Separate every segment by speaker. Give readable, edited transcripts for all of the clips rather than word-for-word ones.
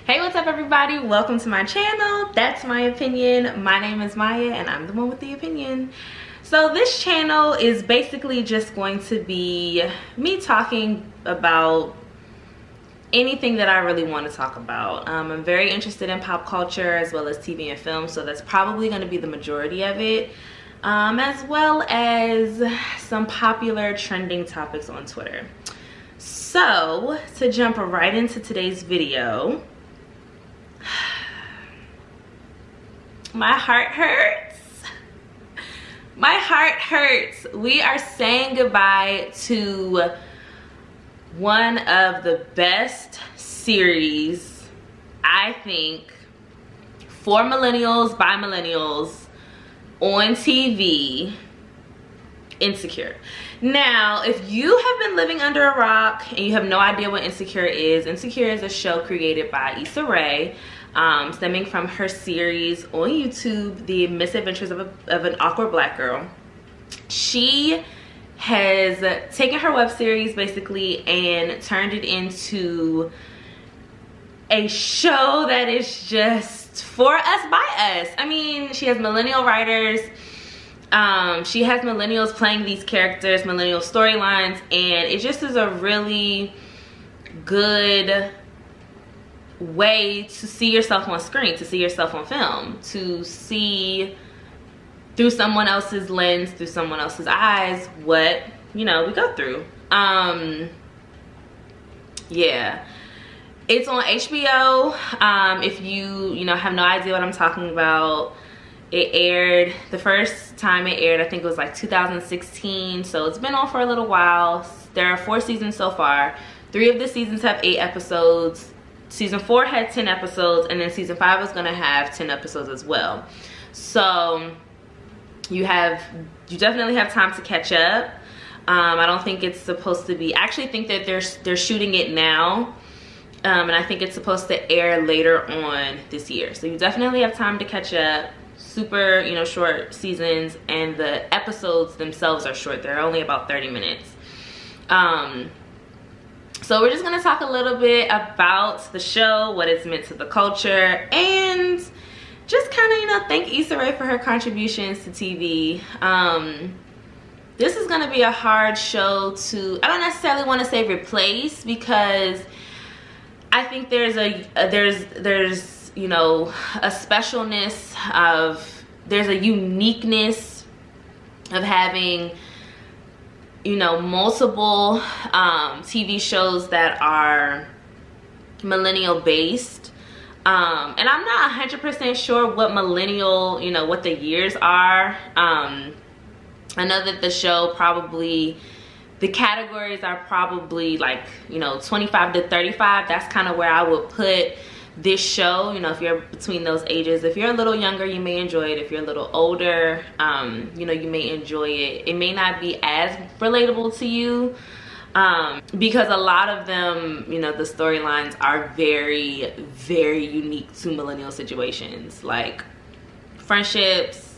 Speaker 1: Hey, what's up everybody? Welcome to my channel. That's my opinion. My name is Maya and I'm the one with the opinion. So this channel is basically just going to be me talking about anything that I really want to talk about. I'm very interested in pop culture as well as TV and film, so that's probably going to be the majority of it, as well as some popular trending topics on Twitter. So to jump right into today's video, my heart hurts. My heart hurts. We are saying goodbye to one of the best series, I think, for millennials, by millennials, on TV, Insecure. Now, if you have been living under a rock and you have no idea what Insecure is a show created by Issa Rae, stemming from her series on YouTube, The Misadventures of an Awkward Black Girl. She has taken her web series basically and turned it into a show that is just for us, by us. I mean, she has millennial writers. She has millennials playing these characters, millennial storylines, and it just is a really good way to see yourself on screen, to see yourself on film, to see through someone else's lens, through someone else's eyes, what, you know, we go through. Yeah, it's on HBO. If you have no idea what I'm talking about, it aired, the first time it aired, I think it was like 2016, so it's been on for a little while. There are 4 seasons so far. 3 of the seasons have 8 episodes. Season 4 had 10 episodes, and then season 5 is gonna have 10 episodes as well. So you definitely have time to catch up. I don't think it's supposed to be, I actually think that they're shooting it now, and I think it's supposed to air later on this year. So you definitely have time to catch up. Super, short seasons, and the episodes themselves are short. They're only about 30 minutes. So we're just gonna talk a little bit about the show, what it's meant to the culture, and just kind of, thank Issa Rae for her contributions to TV. This is gonna be a hard show to, I don't necessarily want to say replace, because I think there's a specialness of, there's a uniqueness of having, multiple TV shows that are millennial based. And I'm not 100% sure what millennial, what the years are. I know that the show probably, the categories are probably like, 25 to 35. That's kind of where I would put this show. If you're between those ages. If you're a little younger, you may enjoy it. If you're a little older, you may enjoy it. It may not be as relatable to you, because a lot of them, the storylines are very, very unique to millennial situations, like friendships,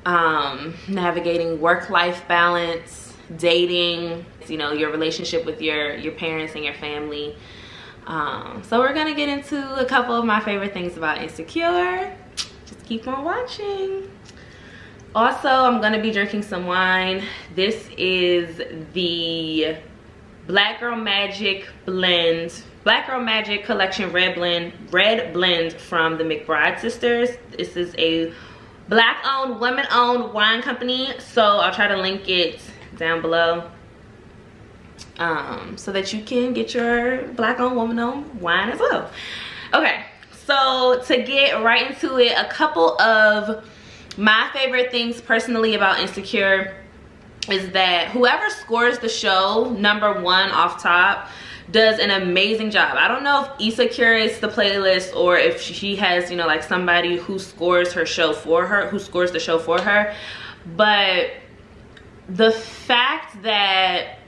Speaker 1: navigating work-life balance, dating, your relationship with your parents and your family. So we're gonna get into a couple of my favorite things about Insecure. Just keep on watching. Also, I'm gonna be drinking some wine. This is the Black Girl Magic blend, Black Girl Magic Collection red blend from the McBride sisters. This is a Black-owned, women-owned wine company, so I'll try to link it down below, so that you can get your Black-owned, woman-owned wine as well. Okay, so to get right into it, a couple of my favorite things personally about Insecure is that whoever scores the show #1 off top does an amazing job. I don't know if Issa curates the playlist or if she has, like somebody who scores her show for her, who scores the show for her, but the fact that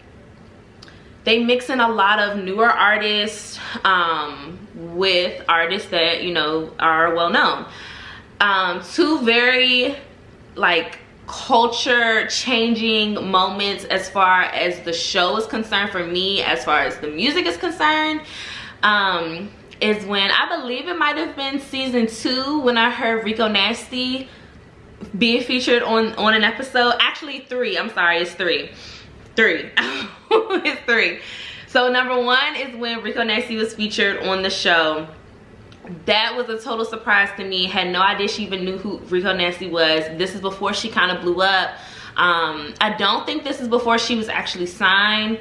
Speaker 1: they mix in a lot of newer artists with artists that are well known. 2 very culture changing moments as far as the show is concerned for me, as far as the music is concerned. is when, I believe it might have been season 2, when I heard Rico Nasty being featured on an episode. Actually 3, I'm sorry, it's 3. It's 3. So number 1 is when Rico Nasty was featured on the show. That was a total surprise to me. Had no idea she even knew who Rico Nasty was. This is before she kind of blew up. I don't think this is before she was actually signed,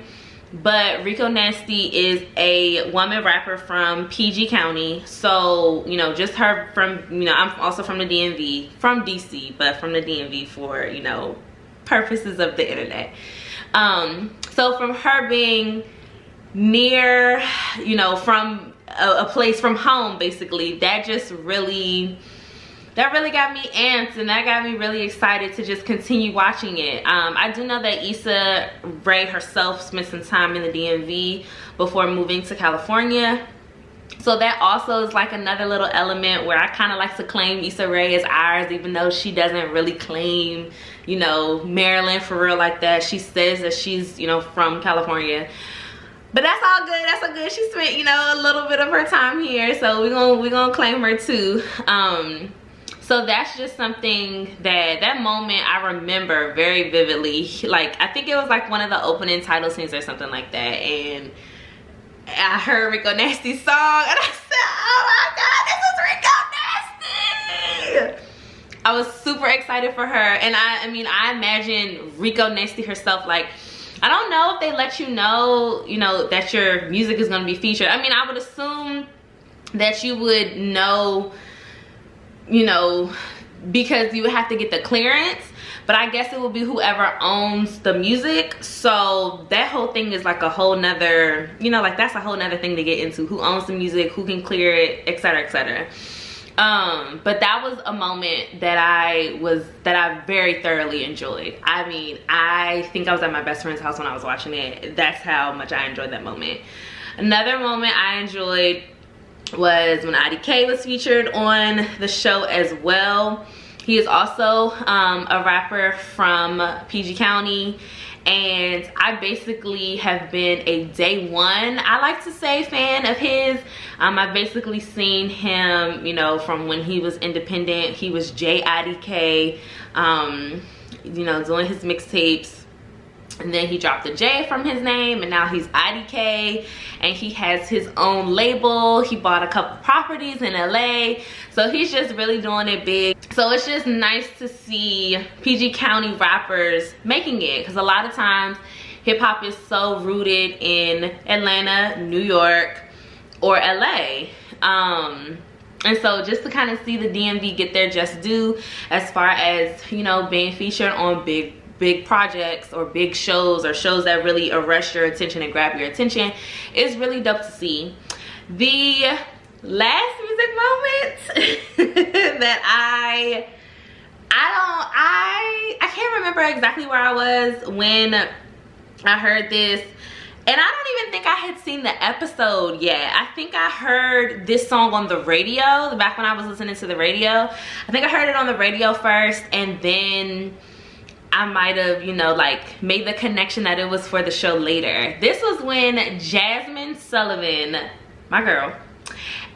Speaker 1: but Rico Nasty is a woman rapper from PG County. So, you know, just her from, you know, I'm also from the DMV, from DC, but from the DMV for, you know, purposes of the internet. So from her being near, you know, from a place from home, basically, that just really, that really got me amped, and that got me really excited to just continue watching it. I do know that Issa Rae herself spent some time in the DMV before moving to California. So that also is like another little element where I kind of like to claim Issa Rae as ours, even though she doesn't really claim, you know, Maryland for real like that. She says that she's, you know, from California. But that's all good, that's all good. She spent, you know, a little bit of her time here, so we're gonna claim her too. So that's just something that moment I remember very vividly. Like, I think it was like one of the opening title scenes or something like that, and I heard Rico Nasty's song, and I said, oh my God, this is Rico Nasty! I was super excited for her, and I mean, I imagine Rico Nasty herself, like, I don't know if they let you know, that your music is gonna be featured. I mean, I would assume that you would know, you know, because you would have to get the clearance, but I guess it will be whoever owns the music. So that whole thing is like a whole nother, you know, like that's a whole nother thing to get into. Who owns the music, who can clear it, etc., etc. But that was a moment that I very thoroughly enjoyed. I mean, I think I was at my best friend's house when I was watching it. That's how much I enjoyed that moment. Another moment I enjoyed was when IDK was featured on the show as well. He is also a rapper from PG County, and I basically have been a day one, I like to say, fan of his. I've basically seen him, you know, from when he was independent. He was JIDK, you know, doing his mixtapes. And then he dropped the J from his name, and now he's IDK, and he has his own label. He bought a couple properties in LA, so he's just really doing it big. So it's just nice to see PG County rappers making it, because a lot of times hip hop is so rooted in Atlanta, New York, or LA. And so just to kind of see the DMV get their just due as far as, you know, being featured on big projects or big shows, or shows that really arrest your attention and grab your attention, is really dope to see. The last music moment that I can't remember exactly where I was when I heard this, and I don't even think I had seen the episode yet. I think I heard this song on the radio back when I was listening to the radio. I think I heard it on the radio first, and then I might have, you know, like made the connection that it was for the show later. This was when Jasmine Sullivan, my girl,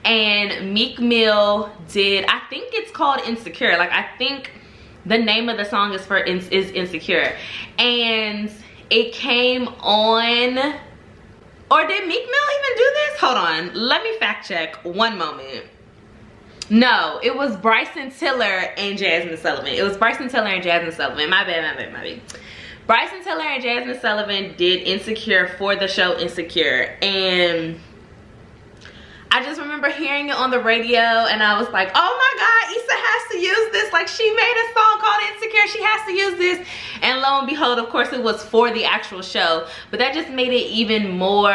Speaker 1: and Meek Mill did, I think it's called Insecure. Like, I think the name of the song is Insecure. And it came on, or did Meek Mill even do this? Hold on, let me fact check one moment. No, it was Bryson Tiller and Jasmine Sullivan. It was Bryson Tiller and Jasmine Sullivan. My bad. Bryson Tiller and Jasmine Sullivan did Insecure for the show Insecure. And I just remember hearing it on the radio, and I was like, oh my God, Issa has to use this. Like, she made a song called Insecure. She has to use this. And lo and behold, of course, it was for the actual show. But that just made it even more,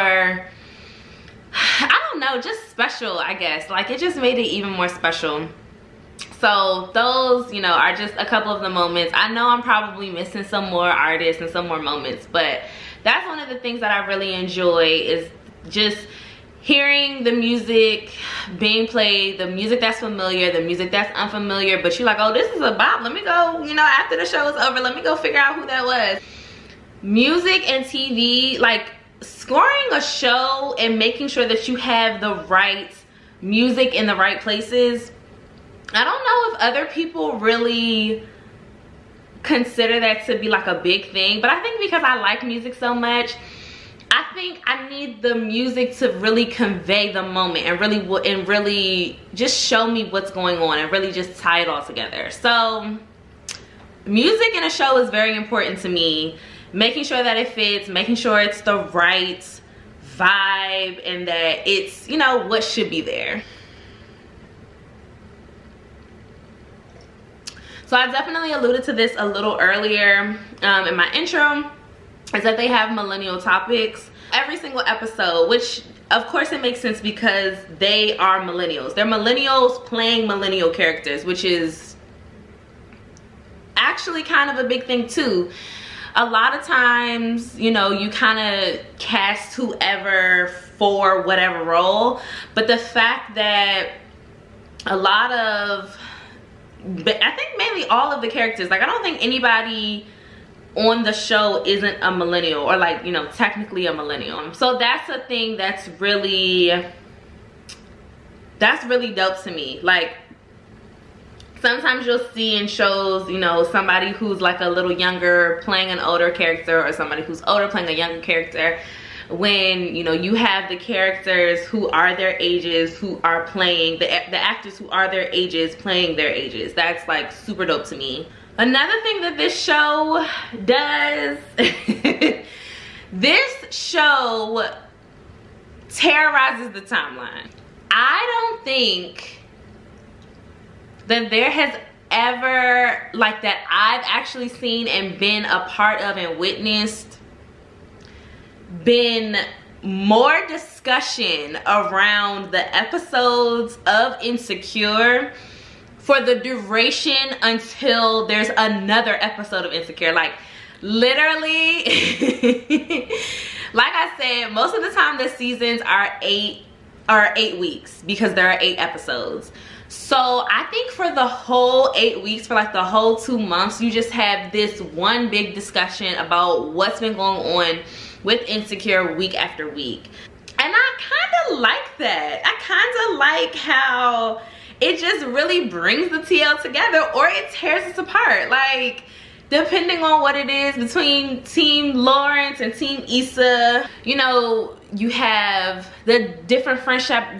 Speaker 1: I don't know, just special, I guess. Like, it just made it even more special. So those, you know, are just a couple of the moments. I know I'm probably missing some more artists and some more moments, but that's one of the things that I really enjoy, is just hearing the music being played, the music that's familiar, the music that's unfamiliar, but you're like, oh, this is a bop. Let me go, you know, after the show is over, let me go figure out who that was. Music and TV, like, scoring a show and making sure that you have the right music in the right places. I don't know if other people really consider that to be like a big thing, but I think because I like music so much, I think I need the music to really convey the moment and really just show me what's going on and really just tie it all together. So music in a show is very important to me. Making sure that it fits, making sure it's the right vibe, and that it's, you know, what should be there. So I definitely alluded to this a little earlier in my intro, is that they have millennial topics every single episode, which of course it makes sense because they are millennials. They're millennials playing millennial characters, which is actually kind of a big thing too. A lot of times, you know, you kind of cast whoever for whatever role, but the fact that a lot of, I think mainly all of the characters, like I don't think anybody on the show isn't a millennial, or like, you know, technically a millennial. So that's a thing that's really dope to me. Like, sometimes you'll see in shows, you know, somebody who's like a little younger playing an older character, or somebody who's older playing a younger character, when, you know, you have the characters who are their ages who are playing, the actors who are their ages playing their ages. That's like super dope to me. Another thing that this show does, this show terrorizes the timeline. I don't think that there has ever, like, that I've actually seen and been a part of and witnessed, been more discussion around the episodes of Insecure for the duration until there's another episode of Insecure. Like, literally, like I said, most of the time the seasons are 8 weeks because there are 8 episodes. So I think for the whole 8 weeks, for like the whole 2 months, you just have this one big discussion about what's been going on with Insecure week after week. And I kind of like that. I kind of like how it just really brings the TL together, or it tears us apart. Like, depending on what it is between Team Lawrence and Team Issa, you know, you have the different friendship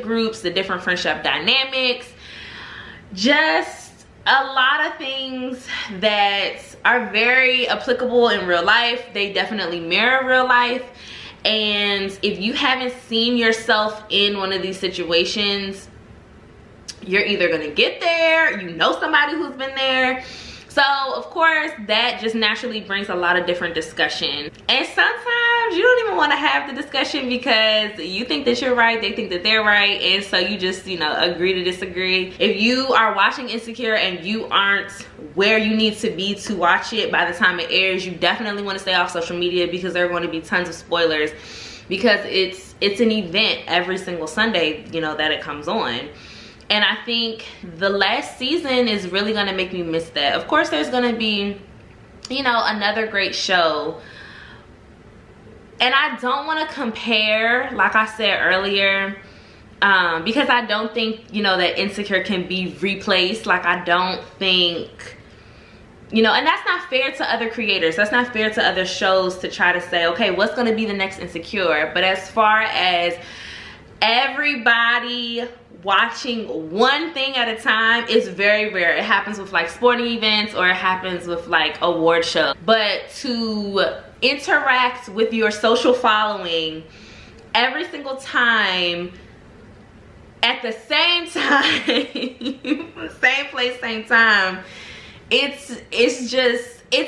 Speaker 1: groups, the different friendship dynamics, just a lot of things that are very applicable in real life. They definitely mirror real life. And if you haven't seen yourself in one of these situations, you're either gonna get there, you know somebody who's been there. So of course that just naturally brings a lot of different discussion. And sometimes you don't even want to have the discussion because you think that you're right, they think that they're right, and so you just, you know, agree to disagree. If you are watching Insecure and you aren't where you need to be to watch it by the time it airs, you definitely want to stay off social media because there are going to be tons of spoilers, because it's an event every single Sunday, you know, that it comes on. And I think the last season is really gonna make me miss that. Of course, there's gonna be, you know, another great show. And I don't wanna compare, like I said earlier, because I don't think, you know, that Insecure can be replaced. Like, I don't think, you know, and that's not fair to other creators. That's not fair to other shows to try to say, okay, what's gonna be the next Insecure? But as far as everybody watching one thing at a time, is very rare. It happens with like sporting events, or it happens with like award shows. But to interact with your social following every single time at the same time, same place, same time, it's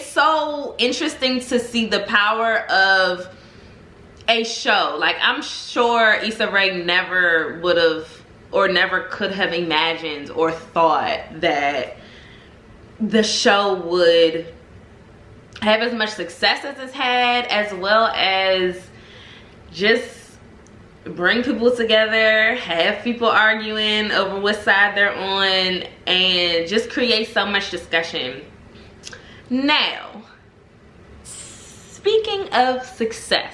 Speaker 1: so interesting to see the power of a show. Like, I'm sure Issa Rae never would have, or never could have imagined or thought that the show would have as much success as it's had, as well as just bring people together, have people arguing over what side they're on, and just create so much discussion. Now, speaking of success,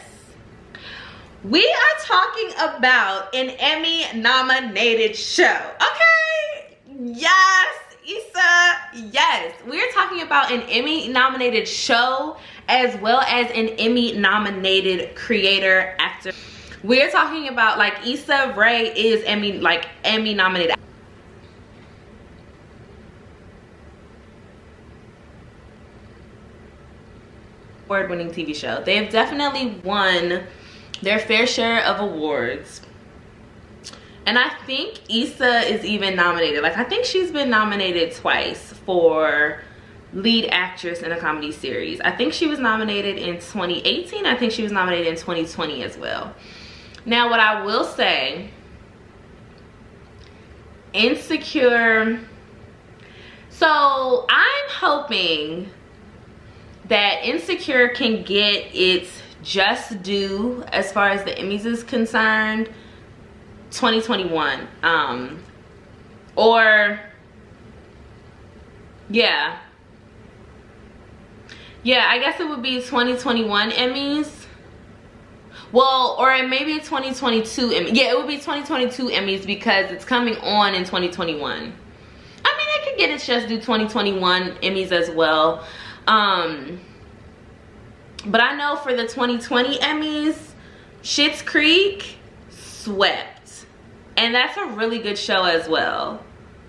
Speaker 1: We are talking about an Emmy nominated show. Okay, yes, Issa, yes. We're talking about an Emmy nominated show as well as an Emmy nominated creator actor. We're talking about, like, Issa Rae is Emmy nominated. Award-winning TV show. They have definitely won their fair share of awards, and I think Issa is even nominated. Like, I think she's been nominated twice for lead actress in a comedy series. I think she was nominated in 2018. I think she was nominated in 2020 as well. Now, what I will say, Insecure, so I'm hoping that Insecure can get its just due as far as the Emmys is concerned 2021, or yeah, I guess it would be 2021 Emmys. Well, or maybe 2022 Emmys. Yeah, it would be 2022 Emmys because it's coming on in 2021. I mean, I could get its just due 2021 Emmys as well. But I know for the 2020 Emmys, Schitt's Creek swept. And that's a really good show as well.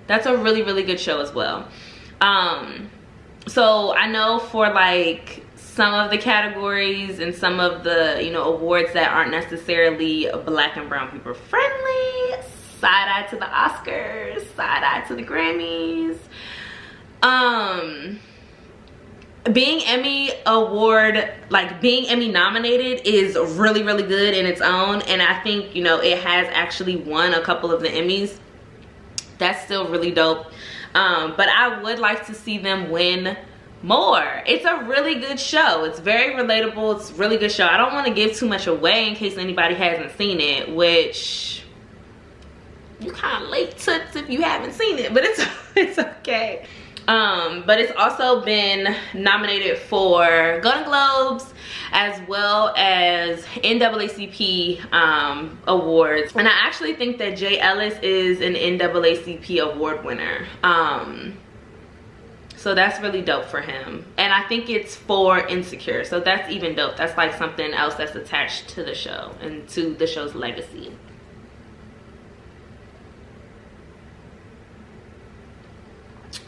Speaker 1: That's a really, really good show as well. So I know for, like, some of the categories and some of the, you know, awards that aren't necessarily Black and brown people friendly, side-eye to the Oscars, side-eye to the Grammys. Being Emmy nominated is really, really good in its own, and I think, you know, it has actually won a couple of the Emmys. That's still really dope. But I would like to see them win more. It's a really good show. It's very relatable. It's a really good show. I don't want to give too much away in case anybody hasn't seen it, which you kind of late toots if you haven't seen it, but it's okay. But it's also been nominated for Golden Globes as well as NAACP awards, and I actually think that Jay Ellis is an NAACP award winner. So that's really dope for him, and I think it's for Insecure, so that's even dope. That's like something else that's attached to the show and to the show's legacy.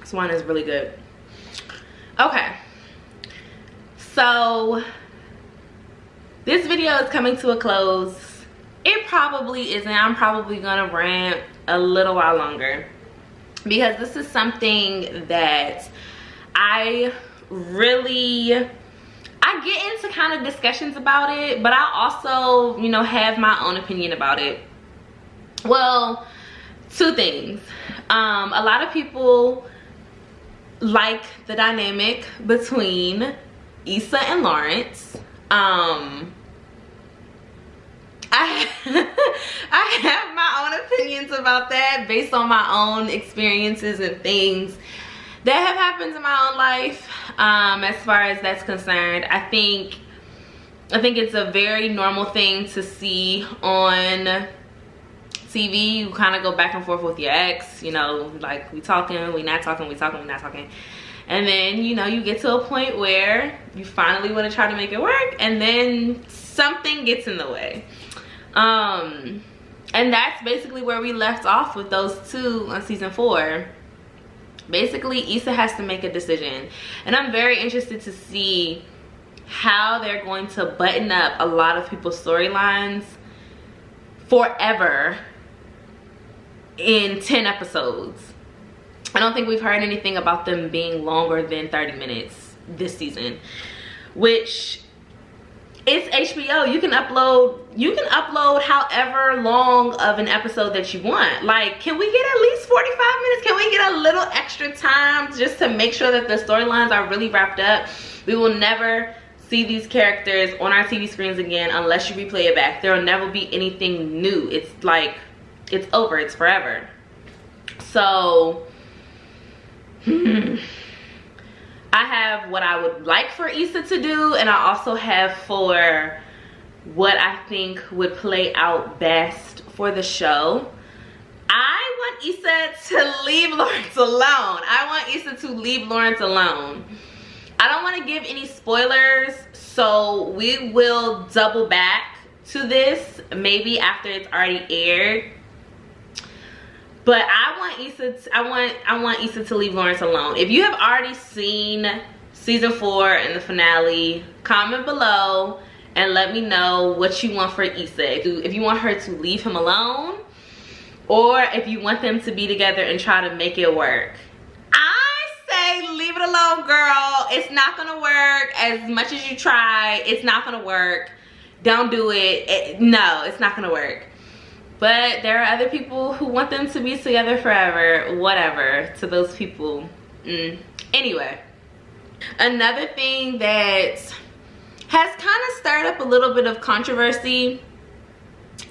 Speaker 1: This one is really good. Okay, so this video is coming to a close. It probably isn't. I'm probably gonna rant a little while longer because this is something that I get into kind of discussions about it, but I also, you know, have my own opinion about it. Well, two things. A lot of people like the dynamic between Issa and Lawrence. I have my own opinions about that based on my own experiences and things that have happened in my own life. As far as that's concerned, I think it's a very normal thing to see on TV. You kind of go back and forth with your ex, you know, like we talking, we not talking, we talking, we not talking, and then, you know, you get to a point where you finally want to try to make it work, and then something gets in the way. And that's basically where we left off with those two on season 4. Basically, Issa has to make a decision, and I'm very interested to see how they're going to button up a lot of people's storylines forever in 10 episodes. I don't think we've heard anything about them being longer than 30 minutes this season, which it's HBO. You can upload however long of an episode that you want. Like, can we get at least 45 minutes? Can we get a little extra time just to make sure that the storylines are really wrapped up? We will never see these characters on our TV screens again unless you replay it back. There will never be anything new. It's like, it's over, it's forever. So I have what I would like for Issa to do, and I also have for what I think would play out best for the show. I want Issa to leave Lawrence alone. I want Issa to leave Lawrence alone. I don't want to give any spoilers, so we will double back to this maybe after it's already aired. But I want Issa to leave Lawrence alone. If you have already seen season 4 and the finale, comment below and let me know what you want for Issa. If you want her to leave him alone, or if you want them to be together and try to make it work. I say leave it alone, girl. It's not gonna work. As much as you try, it's not gonna work. Don't do it. No, it's not gonna work. But there are other people who want them to be together forever. Whatever to those people. Anyway, another thing that has kind of stirred up a little bit of controversy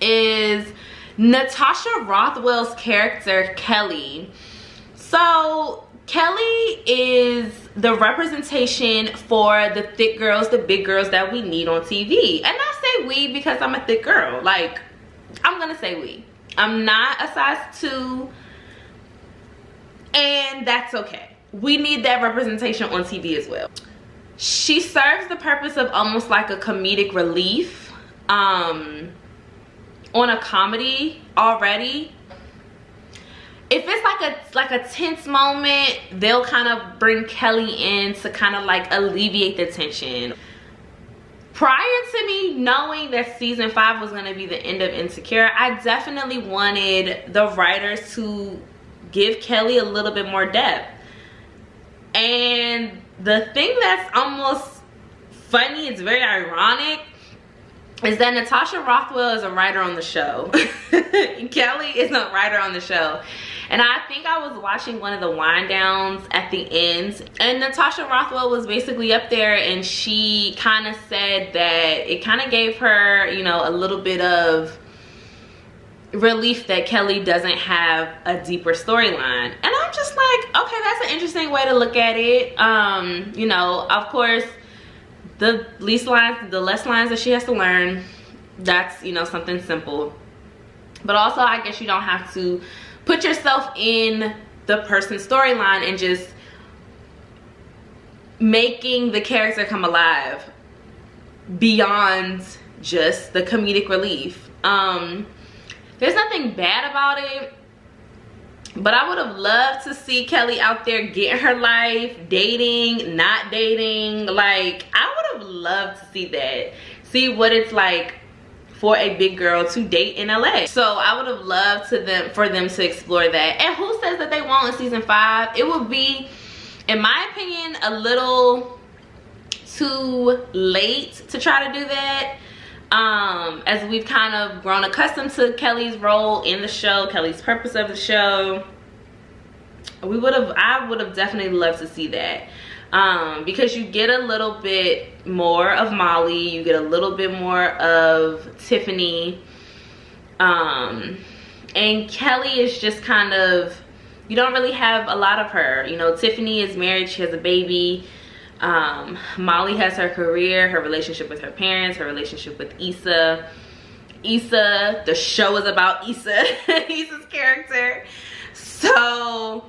Speaker 1: is Natasha Rothwell's character, Kelly. So Kelly is the representation for the thick girls, the big girls that we need on TV. And I say we because I'm a thick girl. Like, I'm gonna say we. I'm not a size 2, and that's okay. We need that representation on TV as well. She serves the purpose of almost like a comedic relief on a comedy already. If it's like a tense moment, they'll kind of bring Kelly in to kind of like alleviate the tension. Prior to me knowing that season 5 was going to be the end of Insecure, I definitely wanted the writers to give Kelly a little bit more depth. And the thing that's almost funny, it's very ironic, is that Natasha Rothwell is a writer on the show. Kelly is a writer on the show. And I think I was watching one of the wind downs at the end, and Natasha Rothwell was basically up there, and she kind of said that it kind of gave her, you know, a little bit of relief that Kelly doesn't have a deeper storyline. And I'm just like, okay, that's an interesting way to look at it. You know, of course, the less lines that she has to learn, that's, you know, something simple. But also, I guess you don't have to put yourself in the person's storyline and just making the character come alive beyond just the comedic relief. There's nothing bad about it, but I would have loved to see Kelly out there getting her life, dating, not dating. Like, I would have loved to see that. See what it's like for a big girl to date in LA. So I would have loved for them to explore that. And who says that they won't in season 5? It would be, in my opinion, a little too late to try to do that. As we've kind of grown accustomed to Kelly's role in the show, Kelly's purpose of the show. I would have definitely loved to see that. Because you get a little bit more of Molly, you get a little bit more of Tiffany, and Kelly is just kind of, you don't really have a lot of her. You know, Tiffany is married, she has a baby. Molly has her career, her relationship with her parents, her relationship with Issa. The show is about Issa, Issa's character. So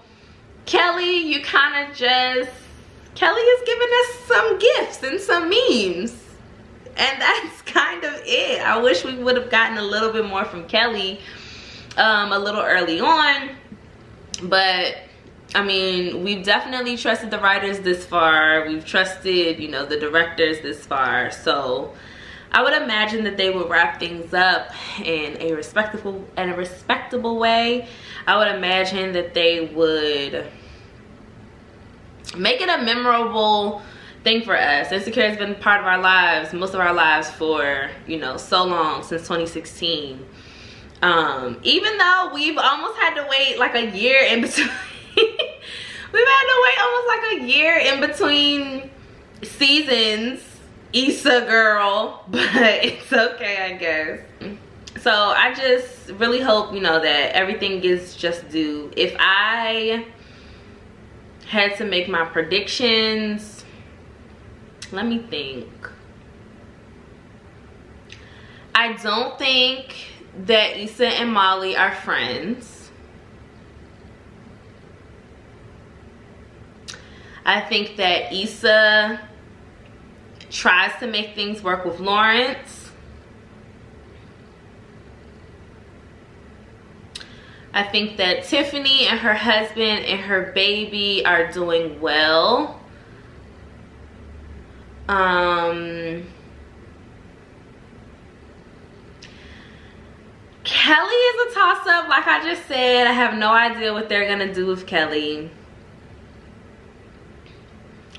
Speaker 1: Kelly, you kind of just, Kelly is giving us some gifts and some memes, and that's kind of it. I wish we would have gotten a little bit more from Kelly a little early on, but I mean, we've definitely trusted the writers this far. We've trusted, you know, the directors this far. So I would imagine that they would wrap things up in a respectable way. I would imagine that they would make it a memorable thing for us. Insecure has been part of our lives, most of our lives, for, you know, so long, since 2016. Even though we've almost had to wait like a year in between. We've had to wait almost like a year in between seasons, Issa girl, but it's okay, I guess. So I just really hope, you know, that everything gets just due. If I had to make my predictions, let me think. I don't think that Issa and Molly are friends. I think that Issa tries to make things work with Lawrence. I think that Tiffany and her husband and her baby are doing well. Kelly is a toss-up, like I just said. I have no idea what they're gonna do with Kelly.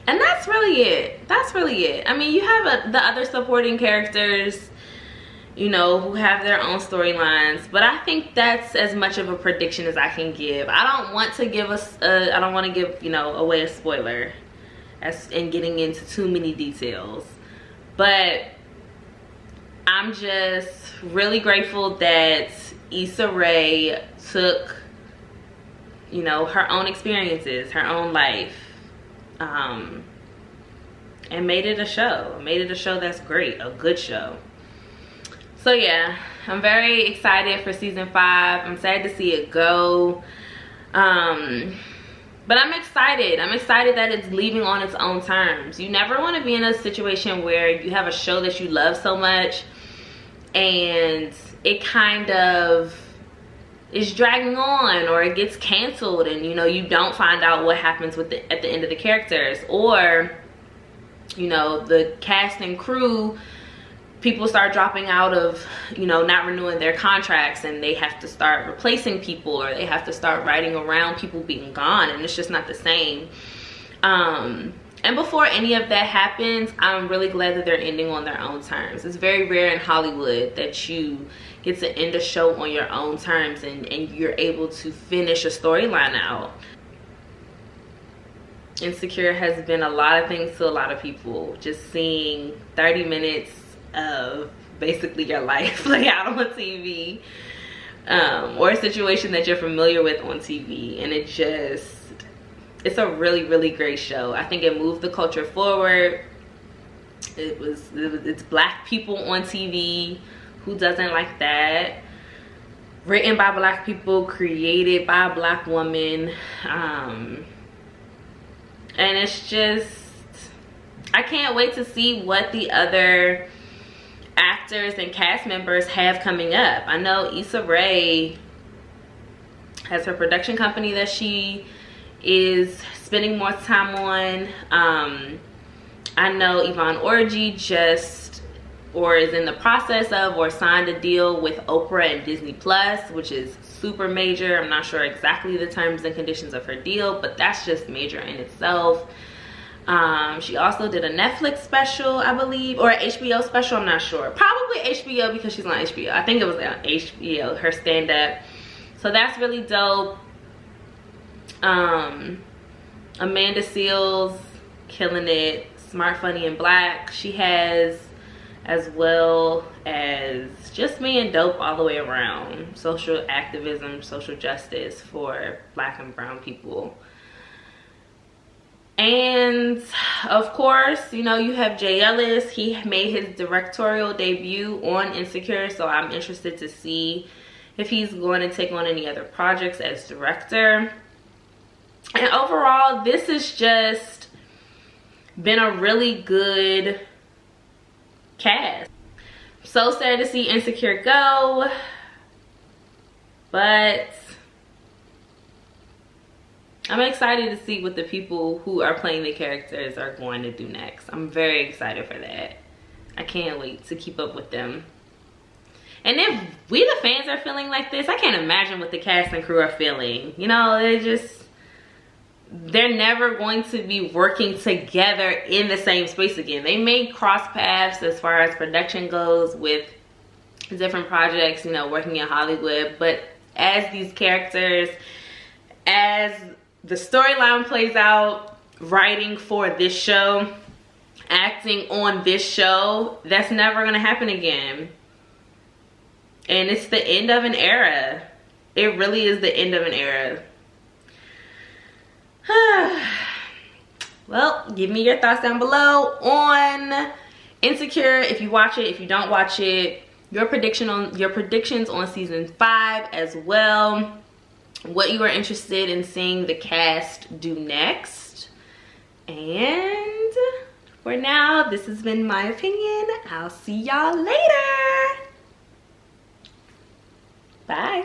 Speaker 1: And that's really it. That's really it. I mean, you have the other supporting characters, you know, who have their own storylines, but I think that's as much of a prediction as I can give. I don't want to give us I don't want to give, you know, away a spoiler and getting into too many details, but I'm just really grateful that Issa Rae took, you know, her own experiences, her own life, and made it a show. Made it a show that's great, a good show. So yeah, I'm very excited for season 5. I'm sad to see it go. But I'm excited. I'm excited that it's leaving on its own terms. You never want to be in a situation where you have a show that you love so much and it kind of is dragging on, or it gets canceled, and you know, you don't find out what happens with at the end of the characters, or you know, the cast and crew, people start dropping out of, you know, not renewing their contracts, and they have to start replacing people, or they have to start writing around people being gone, and it's just not the same. And before any of that happens, I'm really glad that they're ending on their own terms. It's very rare in Hollywood that you get to end a show on your own terms and you're able to finish a storyline out. Insecure has been a lot of things to a lot of people. Just seeing 30 minutes of basically your life play out on TV, or a situation that you're familiar with on TV, and it's a really, really great show. I think it moved the culture forward. It's black people on TV. Who doesn't like that? Written by black people, created by a black woman, and it's just, I can't wait to see what the other actors and cast members have coming up. I know Issa Rae has her production company that she is spending more time on. I know Yvonne Orji is in the process of, or signed a deal with Oprah and Disney Plus, which is super major. I'm not sure exactly the terms and conditions of her deal, but that's just major in itself. She also did a Netflix special, I believe, or an HBO special, I'm not sure. Probably HBO because she's on HBO. I think it was on HBO, her stand-up. So that's really dope. Amanda Seales, killing it. Smart, Funny, and Black. She has, as well as just being dope all the way around. Social activism, social justice for black and brown people. And of course, you know, you have Jay Ellis. He made his directorial debut on Insecure, so I'm interested to see if he's going to take on any other projects as director. And overall, this has just been a really good cast. So sad to see Insecure go, but I'm excited to see what the people who are playing the characters are going to do next. I'm very excited for that. I can't wait to keep up with them. And if we the fans are feeling like this, I can't imagine what the cast and crew are feeling. You know, they're never going to be working together in the same space again. They may cross paths as far as production goes with different projects, you know, working in Hollywood, but as these characters, as the storyline plays out, writing for this show, acting on this show, that's never gonna happen again. And it's the end of an era. It really is the end of an era. Well, give me your thoughts down below on Insecure. If you watch it, if you don't watch it, your predictions on season 5 as well. What you are interested in seeing the cast do next. And for now, this has been my opinion. I'll see y'all later. Bye.